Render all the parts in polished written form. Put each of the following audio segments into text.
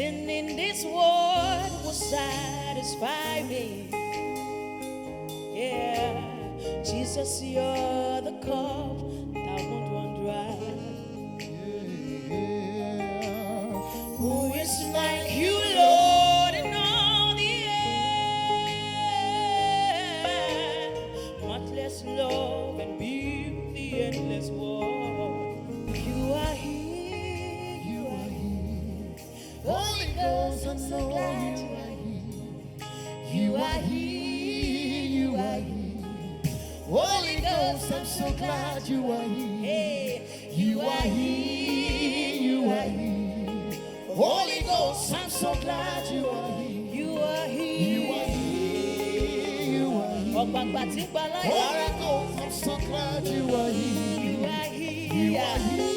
Nothing in this world will satisfy me. Yeah, Jesus, you're the cup that won't run dry. Who is like you, Lord, in all the earth? Much love and beauty, endless war. You are here, you are here. Holy Ghost, I'm so glad you are here. You are here, you are here. Holy Ghost, I'm so glad you are here. Hey, you are here, you are here. Holy Ghost, I'm so glad you are here. You are here, you are here, you are here. Holy Ghost, I'm so glad you are here. You are here, you are here,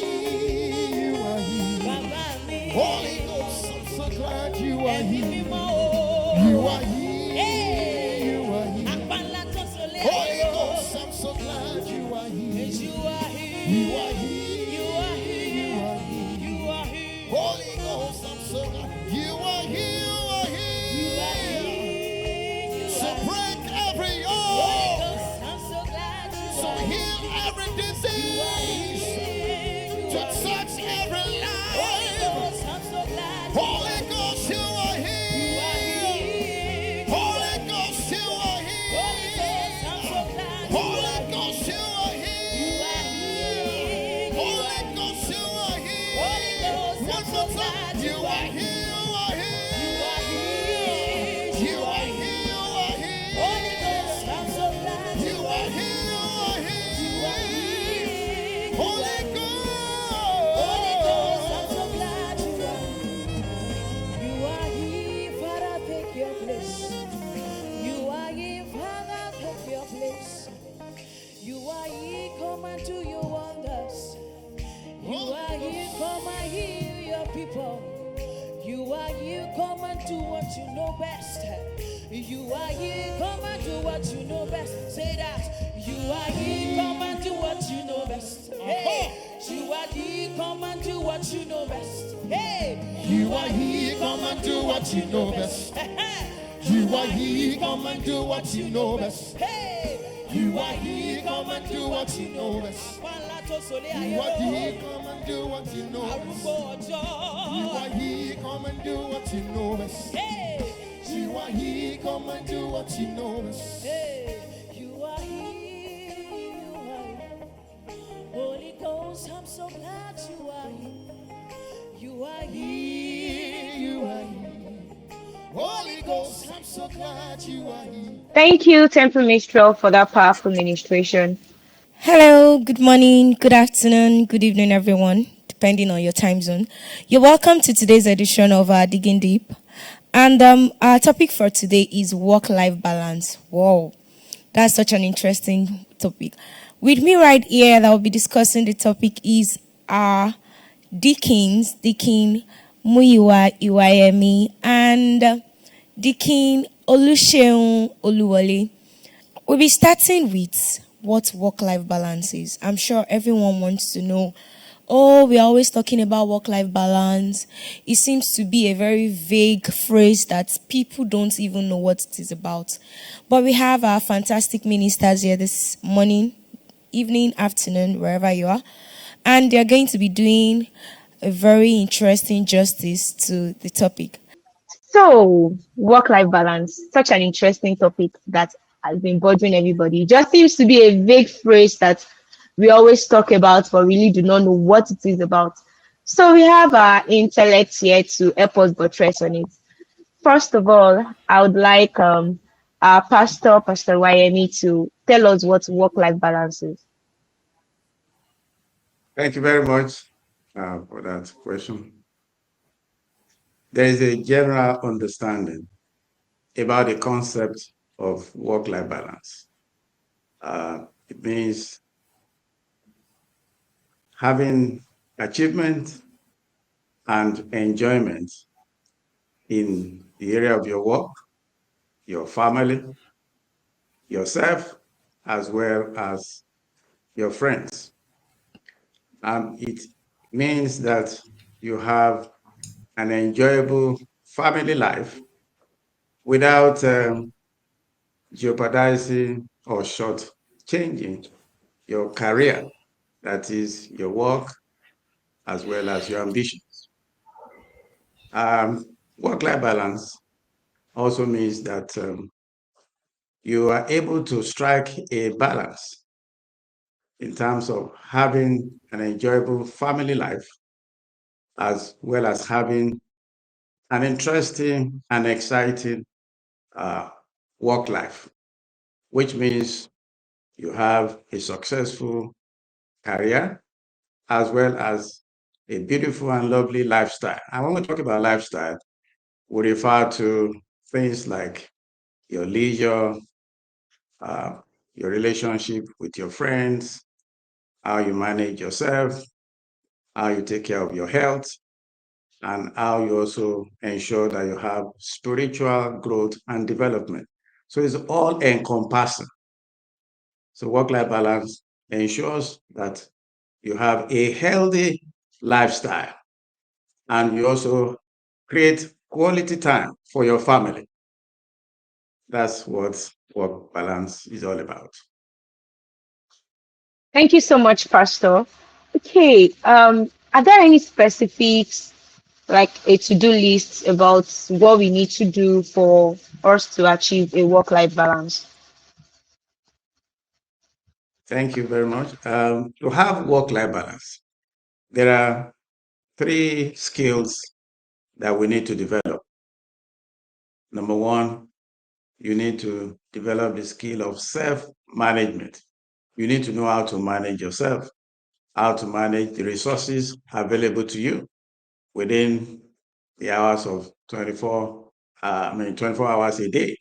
you are here. Holy Ghost, I'm so glad you are here. You are here, you are here. Holy Ghost, I'm so glad you are here. You are here, you are here, you are here, you are here. You are here. Holy Ghost, I'm so glad you are here, you are here. You are here. So break every yoke. I'm so glad you are. So heal every disease. To touch every life. I'm so glad. Holy Ghost, you are here. Holy Ghost, you are here. Holy Ghost, you are here. Holy Ghost, you are here. One more time. You are here. You are here. You are here. You are here. Holy Ghost, I'm so glad. You are here. You are here. Holy Ghost, I'm so glad you are here. You are here. Father, take your place. You are here. Father, take your place. You are here, come and do your wonders. You are here, come and heal your people. You are here, come and do what you know best. You are here, come and do what you know best. Say that. You are here, come and do what you know best. Hey, you are here, come and do what you know best. Hey, you are here, come and do what you know best. You are here, come and do what you know best. Hey, you are here, come and do what you know best. You are here, come and do what you know best. You are here, come and do what you know best. You are here, come and do what you know best. You are here, you are here. Holy Ghost, I'm so glad you are here. You are here, you are here. Holy Ghost, I'm so glad you are here. Thank you, Temple Minstrel, for that powerful ministration. Hello, good morning, good afternoon, good evening, everyone, depending on your time zone. You're welcome to today's edition of Digging Deep. And our topic for today is work-life balance. Wow, that's such an interesting topic. With me right here that will be discussing the topic is our Deacon Muyiwa Iwayemi and Deacon Oluseun Oluwole. We'll be starting with what work-life balance is. I'm sure everyone wants to know. Oh, we're always talking about work-life balance. It seems to be a very vague phrase that people don't even know what it is about. But we have our fantastic ministers here this morning, evening, afternoon, wherever you are. And they're going to be doing a very interesting justice to the topic. So, work-life balance, such an interesting topic that has been bothering everybody. It just seems to be a vague phrase that we always talk about, but really do not know what it is about. So we have our intellect here to help us buttress on it. First of all, I would like our Pastor Wayemi, to tell us what work-life balance is. Thank you very much for that question. There is a general understanding about the concept of work-life balance. It means having achievement and enjoyment in the area of your work, your family, yourself, as well as your friends. It means that you have an enjoyable family life without jeopardizing or short changing your career, that is your work as well as your ambitions. Work-life balance also means that you are able to strike a balance in terms of having an enjoyable family life as well as having an interesting and exciting uh, work life, which means you have a successful career as well as a beautiful and lovely lifestyle. And when we talk about lifestyle, we refer to things like your leisure, uh, your relationship with your friends, how you manage yourself, how you take care of your health, and how you also ensure that you have spiritual growth and development. So it's all encompassing. So work-life balance ensures that you have a healthy lifestyle and you also create quality time for your family. That's what work balance is all about. Thank you so much, Pastor. Okay, are there any specifics like a to-do list about what we need to do for us to achieve a work-life balance? Thank you very much. To have work-life balance, there are three skills that we need to develop. Number one, you need to develop the skill of self-management. You need to know how to manage yourself, how to manage the resources available to you within the hours of 24 hours a day.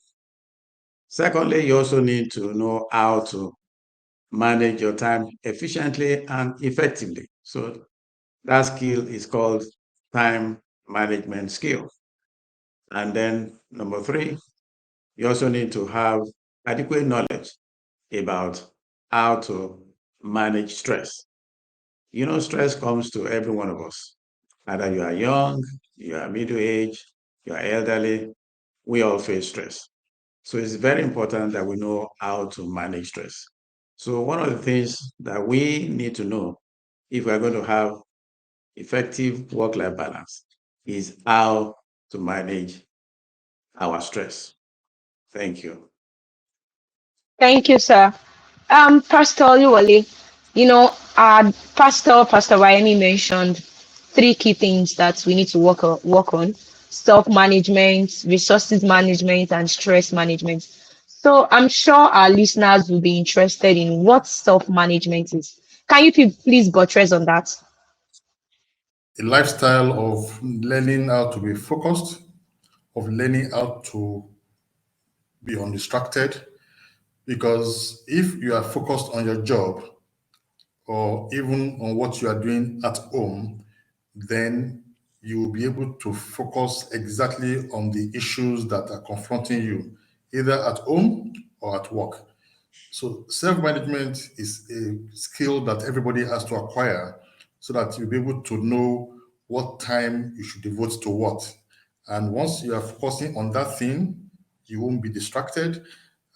Secondly, you also need to know how to manage your time efficiently and effectively. So that skill is called time management skill. And then number three, you also need to have adequate knowledge about how to manage stress. You know, stress comes to every one of us. Either you are young, you are middle aged, you are elderly, we all face stress. So it's very important that we know how to manage stress. So one of the things that we need to know if we're going to have effective work-life balance is how to manage our stress. Thank you. Thank you, sir. Pastor Oluwole, Pastor Wyoming mentioned three key things that we need to work on: self-management, resources management, and stress management. So I'm sure our listeners will be interested in what self-management is. Can you please buttress on that? A lifestyle of learning how to be focused, of learning how to be undistracted. Because if you are focused on your job or even on what you are doing at home, then you will be able to focus exactly on the issues that are confronting you, either at home or at work. So self-management is a skill that everybody has to acquire so that you'll be able to know what time you should devote to what. And once you are focusing on that thing, you won't be distracted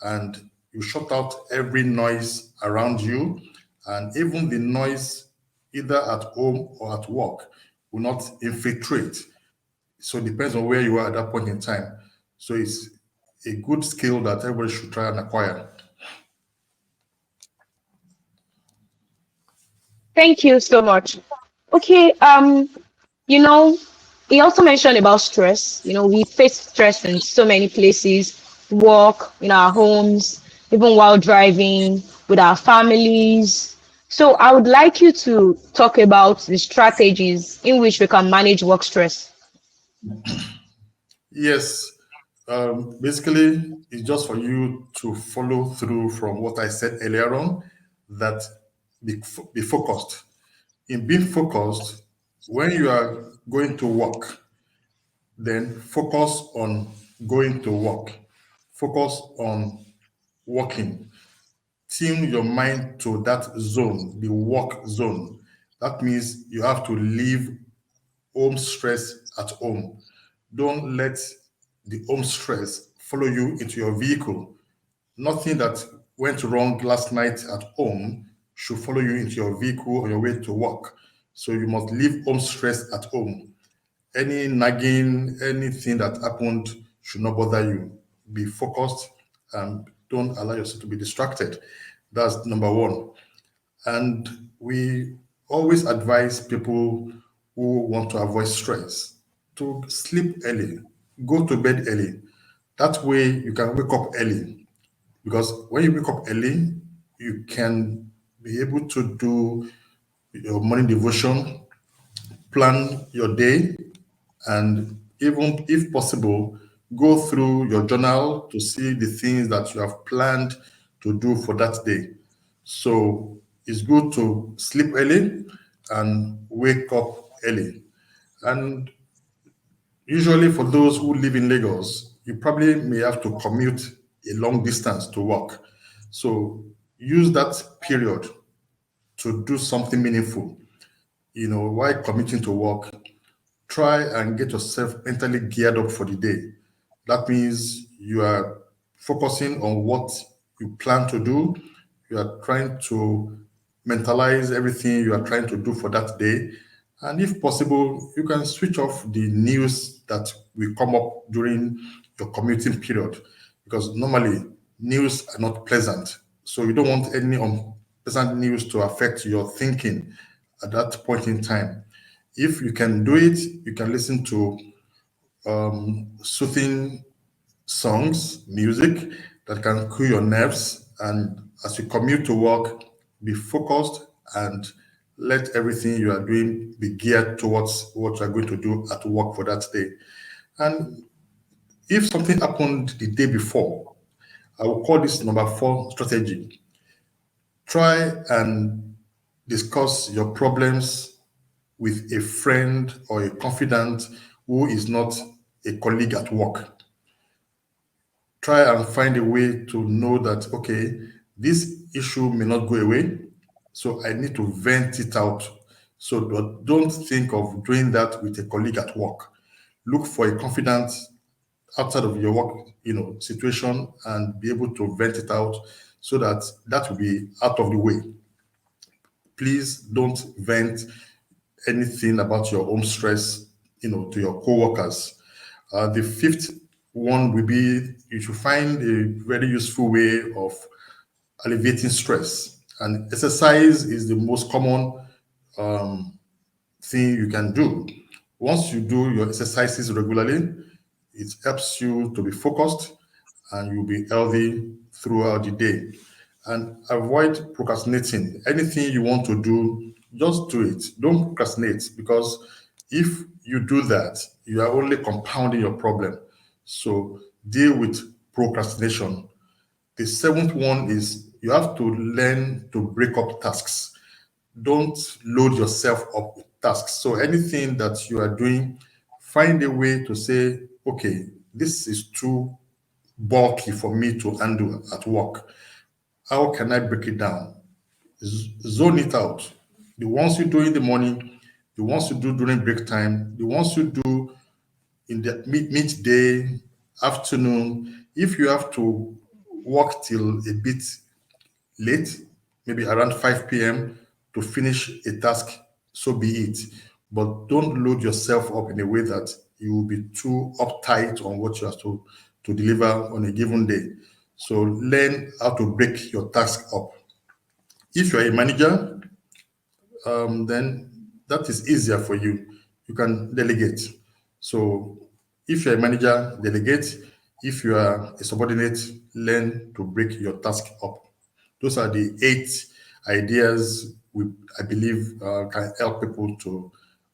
and you shut out every noise around you. And even the noise, either at home or at work, will not infiltrate. So it depends on where you are at that point in time. So it's a good skill that everybody should try and acquire. Thank you so much. Okay, you know, he also mentioned about stress. We face stress in so many places, work, in our homes, even while driving, with our families. So I would like you to talk about the strategies in which we can manage work stress. Yes, basically, it's just for you to follow through from what I said earlier on, that be focused. In being focused, when you are going to work, then focus on going to work. Focus on working. Tune your mind to that zone, the work zone. That means you have to leave home stress at home. Don't let the home stress follow you into your vehicle. Nothing that went wrong last night at home should follow you into your vehicle on your way to work. So you must leave home stress at home. Any nagging, anything that happened should not bother you. Be focused and don't allow yourself to be distracted. That's number one. And we always advise people who want to avoid stress to sleep early, go to bed early. That way you can wake up early. Because when you wake up early, you can be able to do your morning devotion, plan your day, and even if possible, go through your journal to see the things that you have planned to do for that day. So it's good to sleep early and wake up early. And usually for those who live in Lagos, you probably may have to commute a long distance to work. So use that period to do something meaningful. While commuting to work, try and get yourself mentally geared up for the day. That means you are focusing on what you plan to do. You are trying to mentalize everything you are trying to do for that day. And if possible, you can switch off the news that will come up during your commuting period, because normally news are not pleasant. So you don't want any unpleasant news to affect your thinking at that point in time. If you can do it, you can listen to soothing songs, music that can cool your nerves. And as you commute to work, be focused and let everything you are doing be geared towards what you are going to do at work for that day. And if something happened the day before, I will call this number 4 strategy. Try and discuss your problems with a friend or a confidant who is not a colleague at work. Try and find a way to know that, okay, this issue may not go away, so I need to vent it out. So don't think of doing that with a colleague at work. Look for a confidant outside of your work, situation, and be able to vent it out so that will be out of the way. Please don't vent anything about your own stress, to your co-workers. The 5th one will be you should find a very useful way of alleviating stress. And exercise is the most common thing you can do. Once you do your exercises regularly, it helps you to be focused and you'll be healthy throughout the day. And avoid procrastinating. Anything you want to do, just do it. Don't procrastinate, because if you do that, you are only compounding your problem. So deal with procrastination. The 7th one is you have to learn to break up tasks. Don't load yourself up with tasks. So anything that you are doing, find a way to say, okay, this is too bulky for me to handle at work. How can I break it down? Zone it out. The ones you do in the morning, the ones you do during break time, the ones you do in the midday, afternoon. If you have to work till a bit late, maybe around 5 p.m. to finish a task, so be it. But don't load yourself up in a way that you will be too uptight on what you have to deliver on a given day. So learn how to break your task up. If you're a manager, then that is easier for you. You can delegate. So if you're a manager, delegate. If you are a subordinate, learn to break your task up. Those are the 8 ideas I believe can help people to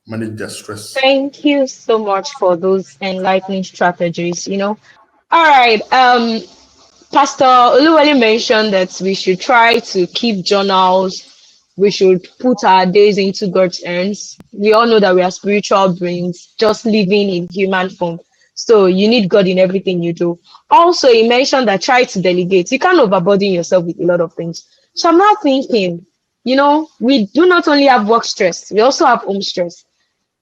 manage their stress. Thank you so much for those enlightening strategies. All right. Pastor Oluwale mentioned that we should try to keep journals. We should put our days into God's hands. We all know that we are spiritual beings, just living in human form. So you need God in everything you do. Also, he mentioned that try to delegate. You can't overburden yourself with a lot of things. So I'm now thinking, we do not only have work stress, we also have home stress.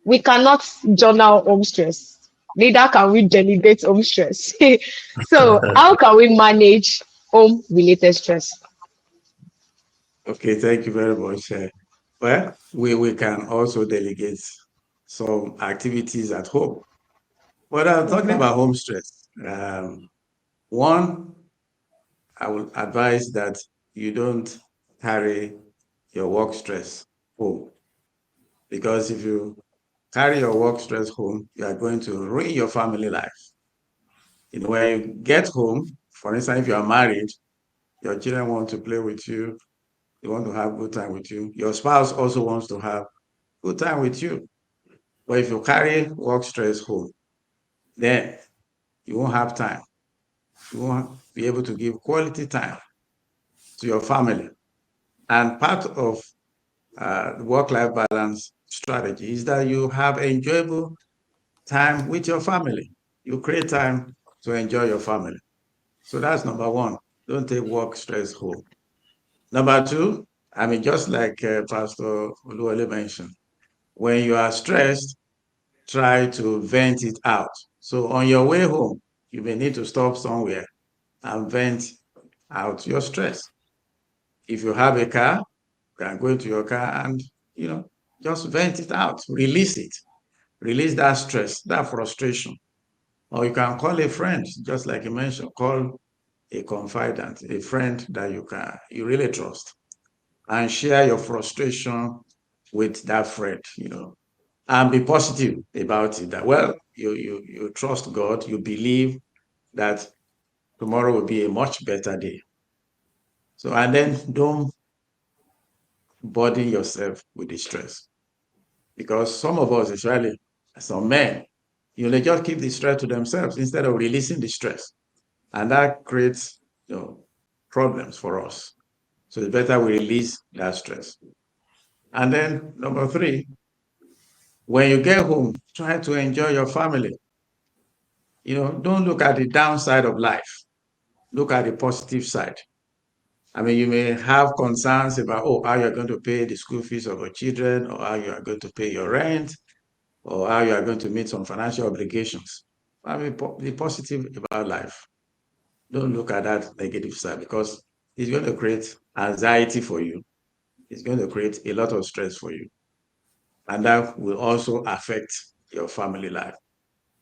We cannot journal home stress. Neither can we delegate home stress. So how can we manage home related stress? Okay, thank you very much. Well, we can also delegate some activities at home. But I'm talking Okay. about home stress. One, I would advise that you don't carry your work stress home, because if you carry your work stress home, you are going to ruin your family life. When you get home, for instance, if you are married, your children want to play with you, they want to have good time with you. Your spouse also wants to have good time with you. But if you carry work stress home, then you won't have time. You won't be able to give quality time to your family. And part of the work-life balance strategy is that you have enjoyable time with your family. You create time to enjoy your family. So that's number one. Don't take work stress home. Number two, I mean, just like Pastor Oluwale mentioned, when you are stressed, try to vent it out. So on your way home, you may need to stop somewhere and vent out your stress. If you have a car, you can go into your car and, you know, just vent it out, release it, release that stress, that frustration. Or you can call a friend, just like you mentioned, call a confidant, a friend that you really trust, and share your frustration with that friend, and be positive about it. That, well, you trust God, you believe that tomorrow will be a much better day. So, and then don't burden yourself with the stress, because some of us, especially some men, they just keep the stress to themselves instead of releasing the stress, and that creates problems for us. So it's better we release that stress. And then number three, when you get home, try to enjoy your family. Don't look at the downside of life. Look at the positive side. I mean, you may have concerns about, how you're going to pay the school fees of your children, or how you are going to pay your rent, or how you are going to meet some financial obligations. I mean, be positive about life. Don't look at that negative side, because it's going to create anxiety for you. It's going to create a lot of stress for you. And that will also affect your family life.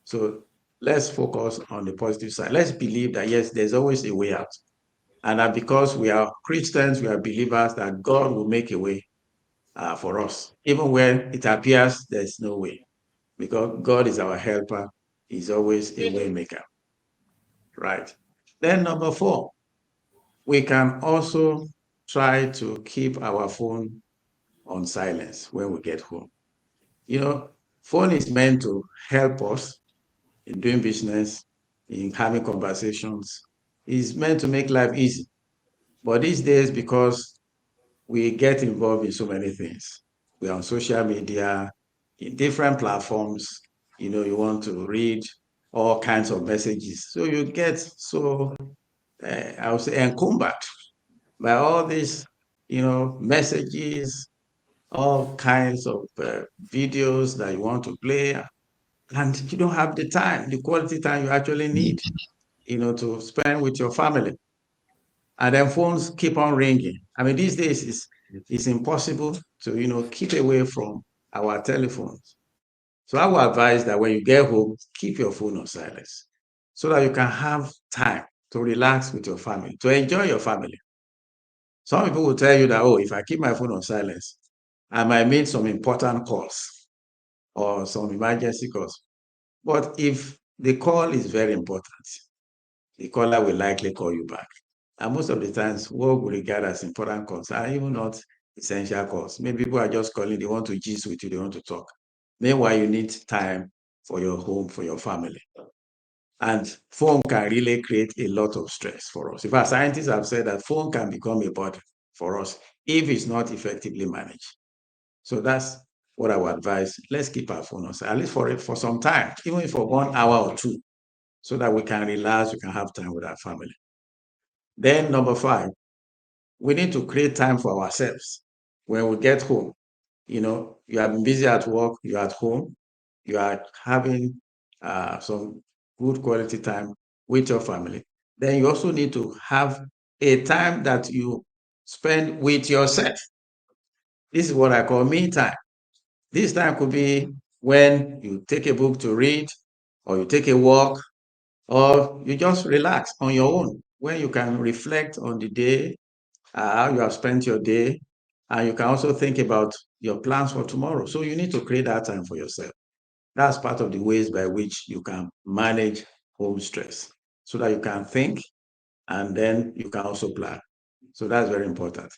So let's focus on the positive side. Let's believe that, yes, there's always a way out. And that because we are Christians, we are believers, that God will make a way for us, even when it appears there's no way, because God is our helper. He's always a way maker, right? Then number four, we can also try to keep our phone on silence when we get home. Phone is meant to help us in doing business, in having conversations. It's meant to make life easy. But these days, because we get involved in so many things, we're on social media, in different platforms, you want to read all kinds of messages. So you get so, I would say, encumbered by all these, messages, all kinds of videos that you want to play, and you don't have the quality time you actually need, to spend with your family. And then phones keep on ringing. I mean, these days it's impossible to, keep away from our telephones. So I would advise that when you get home, keep your phone on silence so that you can have time to relax with your family, to enjoy your family. Some people will tell you that, if I keep my phone on silence, I might make some important calls or some emergency calls. But if the call is very important, the caller will likely call you back. And most of the times, what we regard as important calls are even not essential calls. Maybe people are just calling, they want to gist with you, they want to talk. Meanwhile, you need time for your home, for your family. And phone can really create a lot of stress for us. In fact, scientists have said that phone can become a burden for us if it's not effectively managed. So that's what I would advise. Let's keep our phone on, at least for some time, even for 1 hour or two, so that we can relax, we can have time with our family. Then number five, we need to create time for ourselves when we get home. you have been busy at work, you're at home, you are having some good quality time with your family. Then you also need to have a time that you spend with yourself. This is what I call me time. This time could be when you take a book to read, or you take a walk, or you just relax on your own, when you can reflect on the day, how you have spent your day, and you can also think about your plans for tomorrow. So you need to create that time for yourself. That's part of the ways by which you can manage home stress, so that you can think and then you can also plan. So that's very important.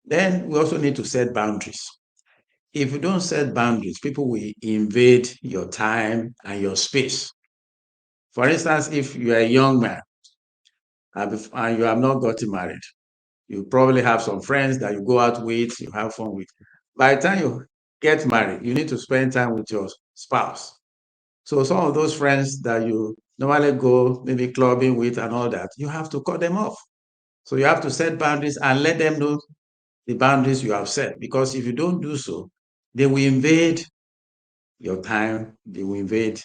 Then we also need to set boundaries. If you don't set boundaries, people will invade your time and your space. For instance, if you are a young man and you have not gotten married, you probably have some friends that you go out with, you have fun with. By the time you get married, you need to spend time with your spouse. So some of those friends that you normally go maybe clubbing with and all that, you have to cut them off. So you have to set boundaries and let them know the boundaries you have set. Because if you don't do so, they will invade your time, they will invade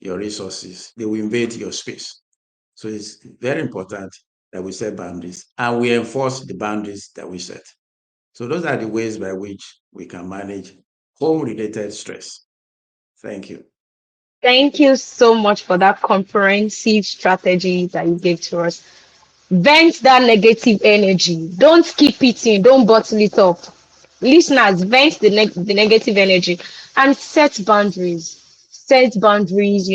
your resources, they will invade your space. So it's very important that we set boundaries and we enforce the boundaries that we set. So those are the ways by which we can manage home-related stress. Thank you. Thank you so much for that comprehensive strategy that you gave to us. Vent that negative energy. Don't keep it in. Don't bottle it up. Listeners, vent the negative energy and set boundaries. Set boundaries,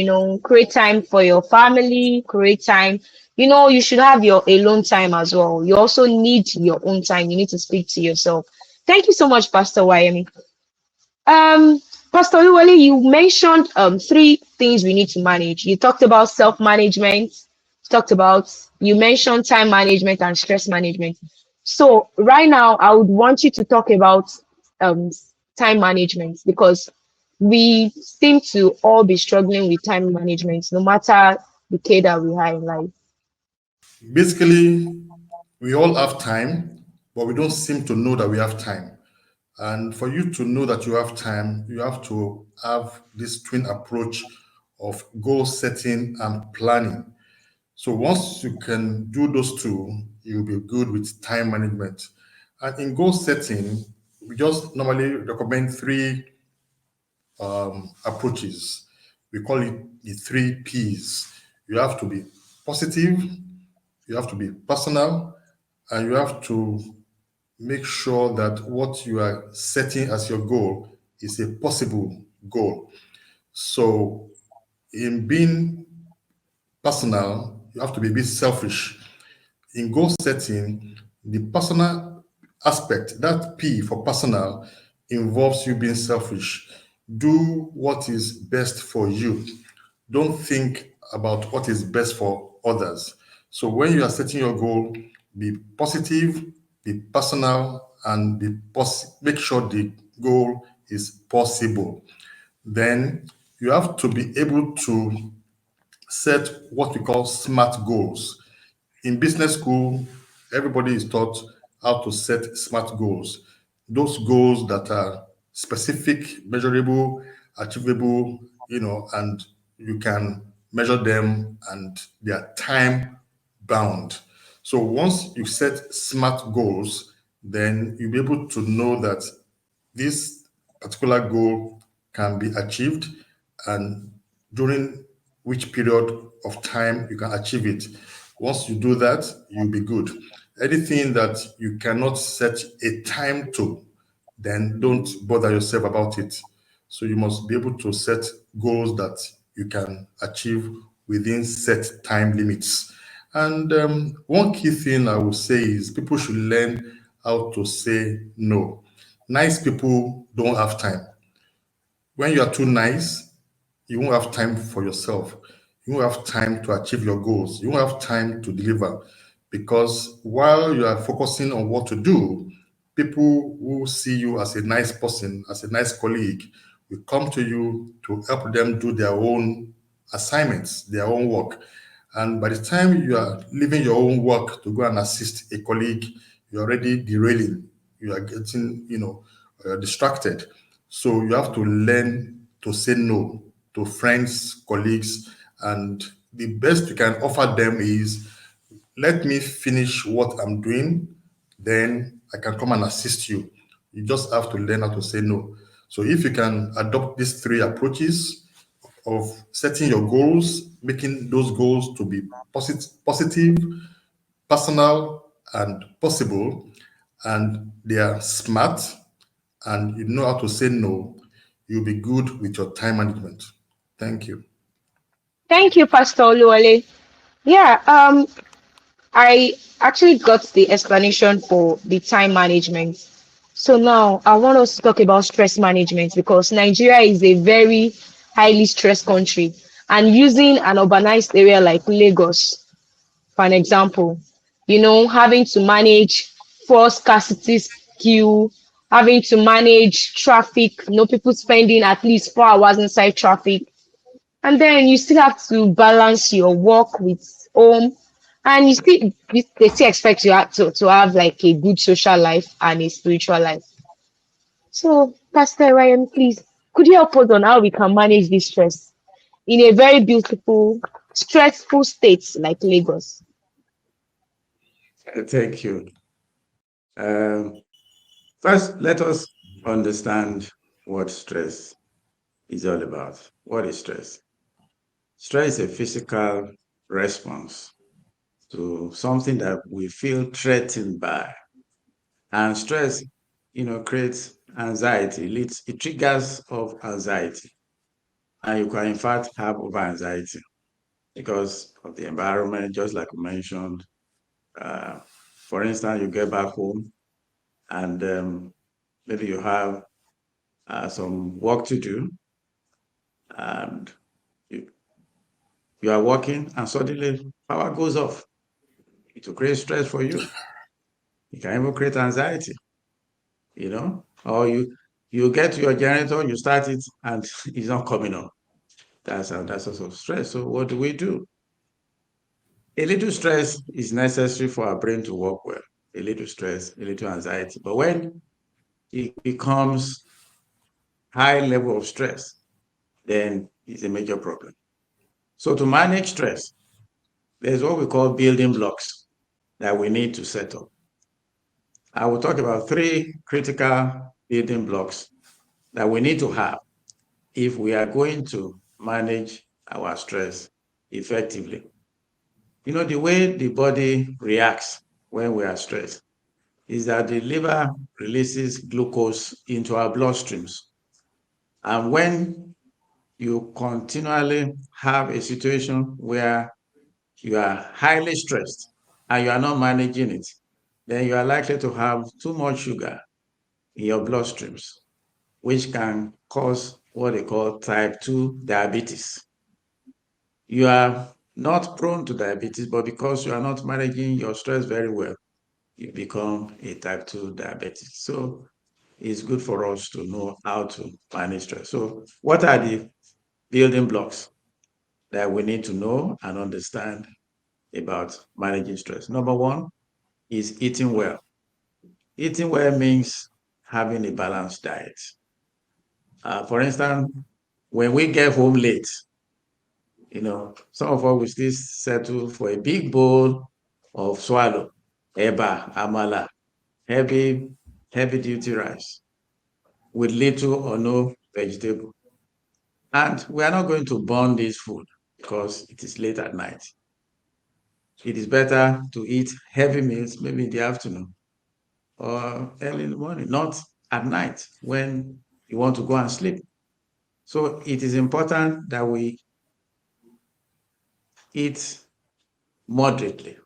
create time for your family, create time. You should have your alone time as well. You also need your own time. You need to speak to yourself. Thank you so much, Pastor Wyoming. Um, Pastor Oluwole, you mentioned three things we need to manage. You talked about self-management, you mentioned time management and stress management. So right now, I would want you to talk about um time management, because we seem to all be struggling with time management, no matter the kid that we are in life. Basically, we all have time, but we don't seem to know that we have time. And for you to know that you have time, you have to have this twin approach of goal setting and planning. So once you can do those two, you'll be good with time management. And in goal setting, we just normally recommend three approaches. We call it the three P's. You have to be positive, you have to be personal, and you have to make sure that what you are setting as your goal is a possible goal. So, in being personal, you have to be a bit selfish. In goal setting, the personal aspect, that P for personal, involves you being selfish. Do what is best for you. Don't think about what is best for others. So when you are setting your goal, be positive, be personal, and make sure the goal is possible. Then you have to be able to set what we call SMART goals. In business school, everybody is taught how to set SMART goals. Those goals that are specific, measurable, achievable, and you can measure them and they are time bound. So once you set SMART goals, then you'll be able to know that this particular goal can be achieved and during which period of time you can achieve it. Once you do that, you'll be good. Anything that you cannot set a time to, then don't bother yourself about it. So you must be able to set goals that you can achieve within set time limits. And one key thing I would say is people should learn how to say no. Nice people don't have time. When you are too nice, you won't have time for yourself. You won't have time to achieve your goals. You won't have time to deliver because while you are focusing on what to do, people who see you as a nice person, as a nice colleague, will come to you to help them do their own assignments, their own work. And by the time you are leaving your own work to go and assist a colleague, you're already derailing. You are getting, distracted. So you have to learn to say no to friends, colleagues, and the best you can offer them is, let me finish what I'm doing, then I can come and assist you. You just have to learn how to say no. So if you can adopt these three approaches of setting your goals, making those goals to be positive, personal, and possible, and they are smart, and you know how to say no, you'll be good with your time management. Thank you. Thank you, Pastor Oluwale. Yeah, I actually got the explanation for the time management. So now I want us to talk about stress management because Nigeria is a very highly stressed country. And using an urbanized area like Lagos, for an example, having to manage fuel scarcity queue, having to manage traffic, people spending at least 4 hours inside traffic, and then you still have to balance your work with home, and they still expect you to have like a good social life and a spiritual life. So, Pastor Ryan, please, could you help us on how we can manage this stress in a very beautiful, stressful state like Lagos? Thank you. Um, First, let us understand what stress is all about. What is stress? Stress is a physical response to something that we feel threatened by. And stress, creates anxiety. It triggers of anxiety. And you can, in fact, have over anxiety because of the environment, just like you mentioned. Uh, for instance, you get back home and maybe you have some work to do, and you, you are working and suddenly power goes off. It will create stress for you. It can even create anxiety, or you get to your generator, you start it, and it's not coming on. That's also stress. So what do we do? A little stress is necessary for our brain to work well. A little stress, a little anxiety. But when it becomes high level of stress, then it's a major problem. So to manage stress, there's what we call building blocks that we need to set up. I will talk about three critical building blocks that we need to have if we are going to manage our stress effectively. The way the body reacts when we are stressed is that the liver releases glucose into our bloodstreams. And when you continually have a situation where you are highly stressed and you are not managing it, then you are likely to have too much sugar in your bloodstreams, which can cause what they call type 2 diabetes. You are not prone to diabetes, but because you are not managing your stress very well, you become a type 2 diabetes. So it's good for us to know how to manage stress. So, what are the building blocks that we need to know and understand about managing stress? Number one is eating well. Eating well means having a balanced diet. For instance, when we get home late, some of us will still settle for a big bowl of swallow, eba, amala, heavy, heavy duty rice with little or no vegetable. And we are not going to burn this food because it is late at night. It is better to eat heavy meals maybe in the afternoon or early in the morning, not at night when you want to go and sleep. So it is important that we eat moderately.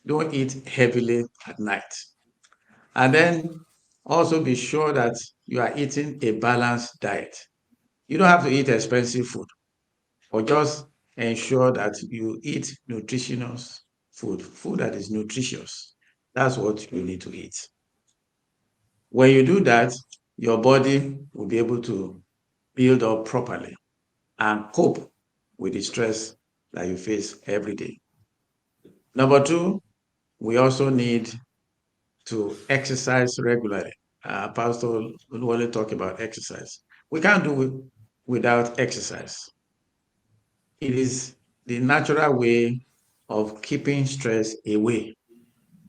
Don't eat heavily at night. And then also be sure that you are eating a balanced diet. You don't have to eat expensive food, or just ensure that you eat nutritious food that is nutritious. That's what you need to eat. When you do that, your body will be able to build up properly and cope with the stress that you face every day. Number two, we also need to exercise regularly. Pastor Oluwole talk about exercise. We can't do it without exercise. It is the natural way of keeping stress away.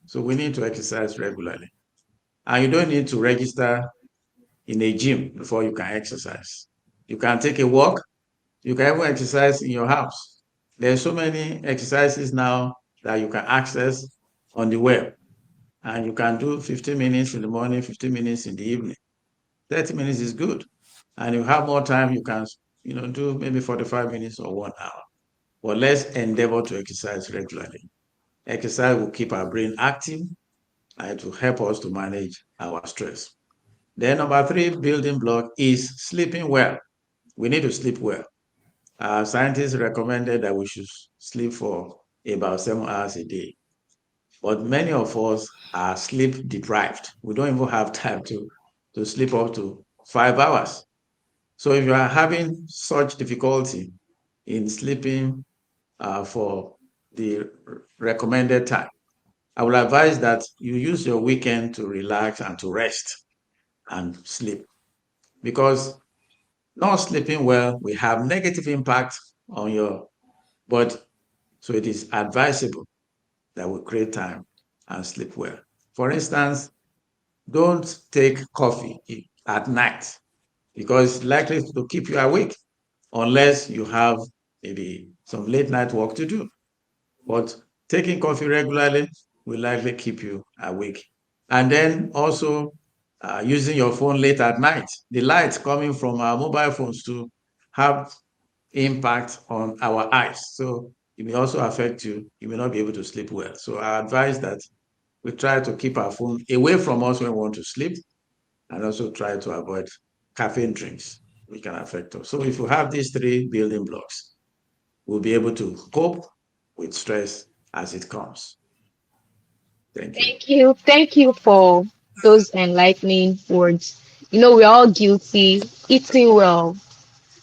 So we need to exercise regularly. And you don't need to register in a gym before you can exercise. You can take a walk. You can even exercise in your house. There's so many exercises now that you can access on the web. And you can do 15 minutes in the morning, 15 minutes in the evening. 30 minutes is good. And you have more time, you can, do maybe 45 minutes or 1 hour. But let's endeavor to exercise regularly. Exercise will keep our brain active and it will help us to manage our stress. Then number 3 building block is sleeping well. We need to sleep well. Scientists recommended that we should sleep for about 7 hours a day. But many of us are sleep deprived. We don't even have time to sleep up to 5 hours. So if you are having such difficulty in sleeping for the recommended time, I will advise that you use your weekend to relax and to rest and sleep, because not sleeping well will have negative impact on your body. So it is advisable that we create time and sleep well. For instance, don't take coffee at night because it's likely to keep you awake unless you have maybe some late night work to do. But taking coffee regularly will likely keep you awake. And then also using your phone late at night, the light coming from our mobile phones to have impact on our eyes. So it may also affect you. You may not be able to sleep well. So I advise that we try to keep our phone away from us when we want to sleep, and also try to avoid caffeine drinks, which can affect us. So if we have these 3 building blocks, we'll be able to cope with stress as it comes. Thank you. Thank you. Thank you for those enlightening words. We're all guilty. Eating well.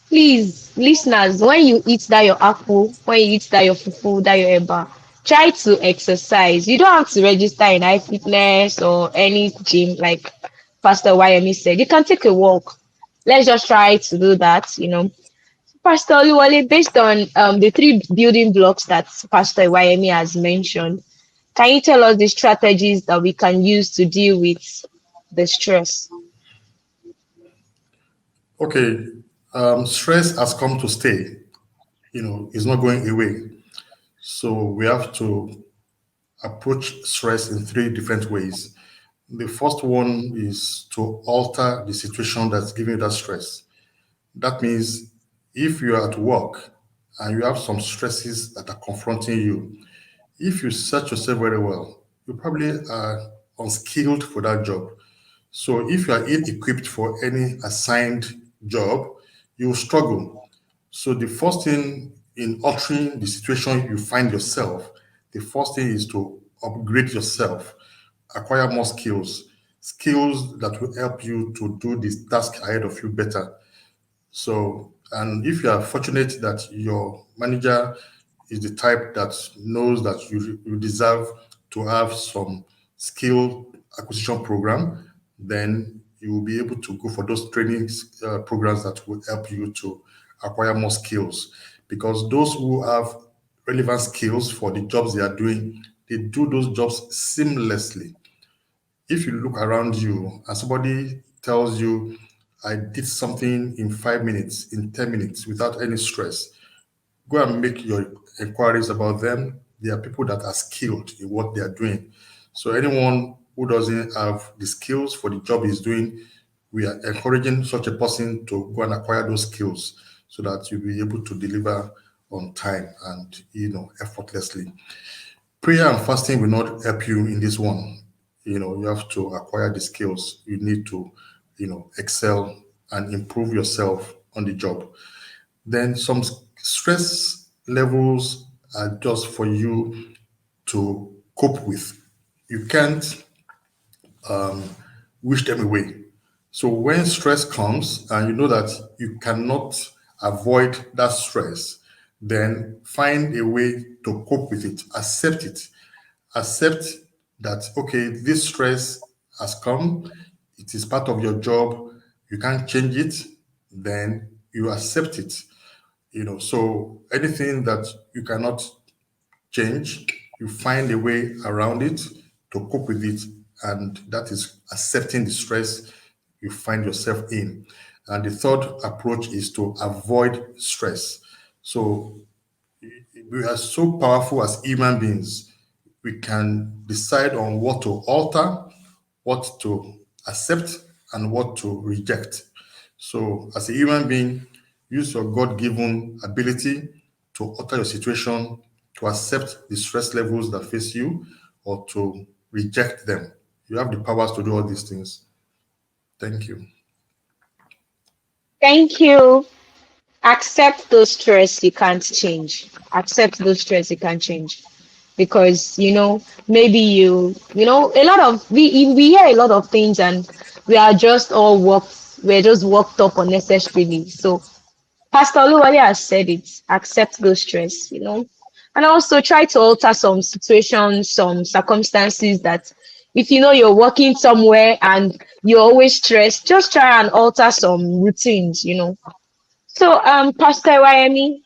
Please, listeners, when you eat that your apple, when you eat that your fufu, that your eba, try to exercise. You don't have to register in iFitness or any gym like Pastor YME said. You can take a walk. Let's just try to do that. Pastor Oluwole, based on the 3 building blocks that Pastor YME has mentioned, can you tell us the strategies that we can use to deal with the stress? Okay, stress has come to stay. It's not going away. So we have to approach stress in 3 different ways. The first one is to alter the situation that's giving you that stress. That means if you are at work and you have some stresses that are confronting you, if you search yourself very well, you probably are unskilled for that job. So if you are ill-equipped for any assigned job, you will struggle. So the first thing in altering the situation you find yourself, the first thing is to upgrade yourself, acquire more skills that will help you to do this task ahead of you better. So, and if you are fortunate that your manager is the type that knows that you deserve to have some skill acquisition program, then you will be able to go for those training programs that will help you to acquire more skills. Because those who have relevant skills for the jobs they are doing, they do those jobs seamlessly. If you look around you and somebody tells you, I did something in 5 minutes, in 10 minutes without any stress, go and make your inquiries about them. They are people that are skilled in what they are doing. So anyone who doesn't have the skills for the job he's doing, we are encouraging such a person to go and acquire those skills so that you'll be able to deliver on time and effortlessly. Prayer and fasting will not help you in this one. You have to acquire the skills. You need to, excel and improve yourself on the job. Then some stress levels are just for you to cope with. You can't wish them away. So when stress comes and you know that you cannot avoid that stress, then find a way to cope with it. Accept it. Accept that, okay, this stress has come. it is part of your job, you can't change it, then you accept it. So anything that you cannot change, you find a way around it to cope with it. And that is accepting the stress you find yourself in. And the third approach is to avoid stress. So we are so powerful as human beings. We can decide on what to alter, what to accept, and what to reject. So, as a human being, use your God given ability to alter your situation, to accept the stress levels that face you, or to reject them. You have the powers to do all these things. Thank you. Thank you. Accept those stress you can't change. Accept those stress you can't change. Because maybe a lot of we hear a lot of things, and we're just worked up unnecessarily. So Pastor Oluwale has said it. Accept those stress. And also try to alter some situations, some circumstances that if you're working somewhere and you're always stressed, just try and alter some routines. So, Pastor Wayemi,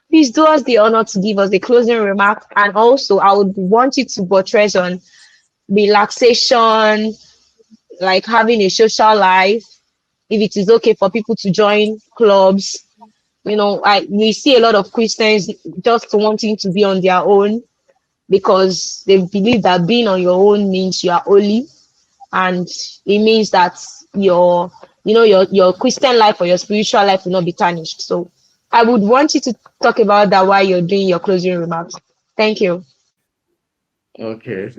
please do us the honor to give us a closing remark. And also, I would want you to buttress on relaxation, like having a social life, if it is okay for people to join clubs. We see a lot of Christians just wanting to be on their own because they believe that being on your own means you are holy, and it means that your Christian life or your spiritual life will not be tarnished. So I would want you to talk about that while you're doing your closing remarks. Thank you. Okay.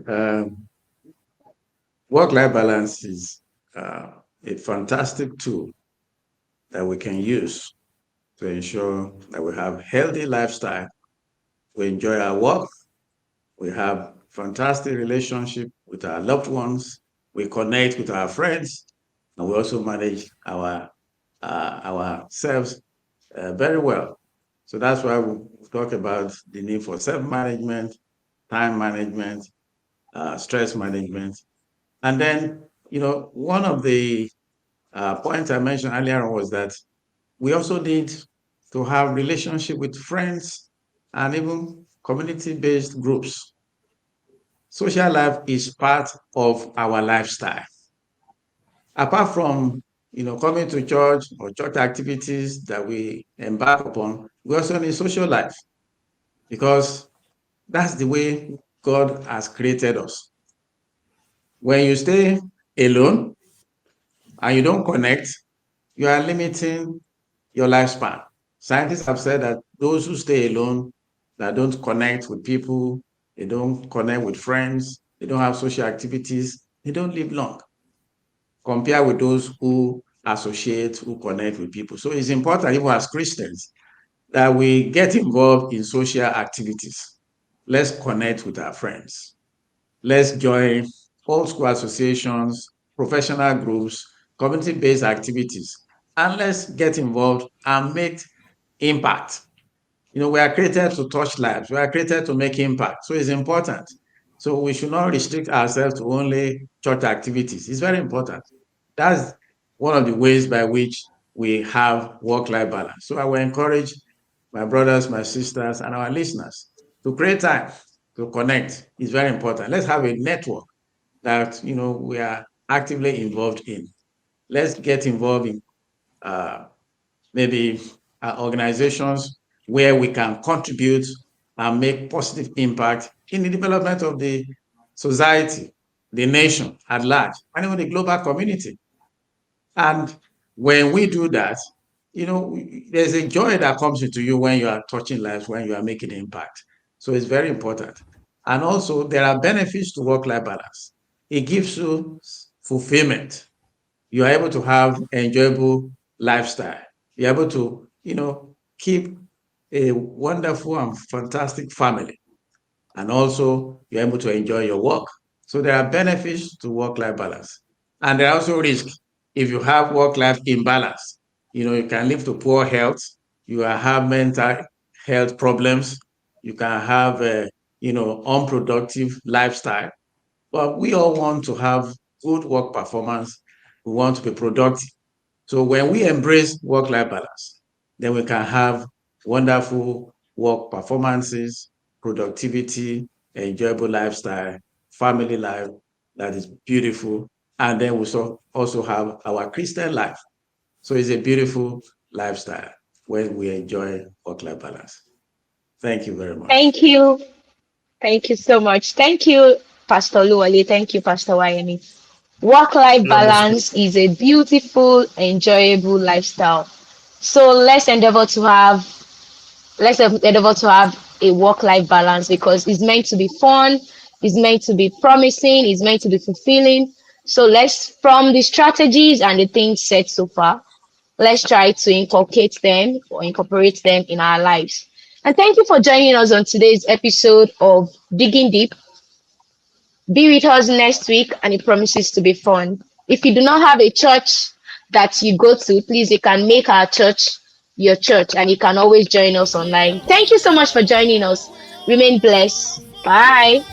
Work-life balance is a fantastic tool that we can use to ensure that we have healthy lifestyle. We enjoy our work. We have fantastic relationship with our loved ones. We connect with our friends, and we also manage ourselves very well. So that's why we talk about the need for self-management, time management, stress management. And then, one of the points I mentioned earlier on was that we also need to have relationship with friends and even community-based groups. Social life is part of our lifestyle. Apart from coming to church or church activities that we embark upon, we also need social life because that's the way God has created us. When you stay alone and you don't connect, you are limiting your lifespan. Scientists have said that those who stay alone, that don't connect with people, they don't connect with friends, they don't have social activities, they don't live long. Compare with those who associate, who connect with people. So it's important, even as Christians, that we get involved in social activities. Let's connect with our friends. Let's join old school associations, professional groups, community-based activities, and let's get involved and make impact. We are created to touch lives. We are created to make impact. So it's important. So we should not restrict ourselves to only church activities. It's very important. That's one of the ways by which we have work-life balance. So I will encourage my brothers, my sisters, and our listeners to create time to connect. It's very important. Let's have a network that we are actively involved in. Let's get involved in uh, maybe organizations where we can contribute and make positive impact in the development of the society, the nation at large, and even the global community. And when we do that, there's a joy that comes into you when you are touching lives, when you are making impact. So it's very important. And also, there are benefits to work-life balance. It gives you fulfillment. You are able to have enjoyable lifestyle. You're able to, keep a wonderful and fantastic family. And also, you're able to enjoy your work. So there are benefits to work-life balance. And there are also risks. If you have work-life imbalance, you can live to poor health. You will have mental health problems. You can have a, unproductive lifestyle. But we all want to have good work performance We want to be productive. So when we embrace work-life balance, then we can have wonderful work performances, productivity, enjoyable lifestyle, family life that is beautiful. And then we also have our Christian life. So it's a beautiful lifestyle when we enjoy work-life balance. Thank you very much. Thank you. Thank you so much. Thank you, Pastor Luwale. Thank you, Pastor Wayemi. Work-life You're most welcome. balance is a beautiful, enjoyable lifestyle. So let's endeavor to have a work-life balance because it's meant to be fun, it's meant to be promising, it's meant to be fulfilling. So from the strategies and the things said so far, let's try to inculcate them or incorporate them in our lives. And thank you for joining us on today's episode of Digging Deep. Be with us next week, and it promises to be fun. If you do not have a church that you go to, please, you can make our church your church, and you can always join us online. Thank you so much for joining us. Remain blessed. Bye.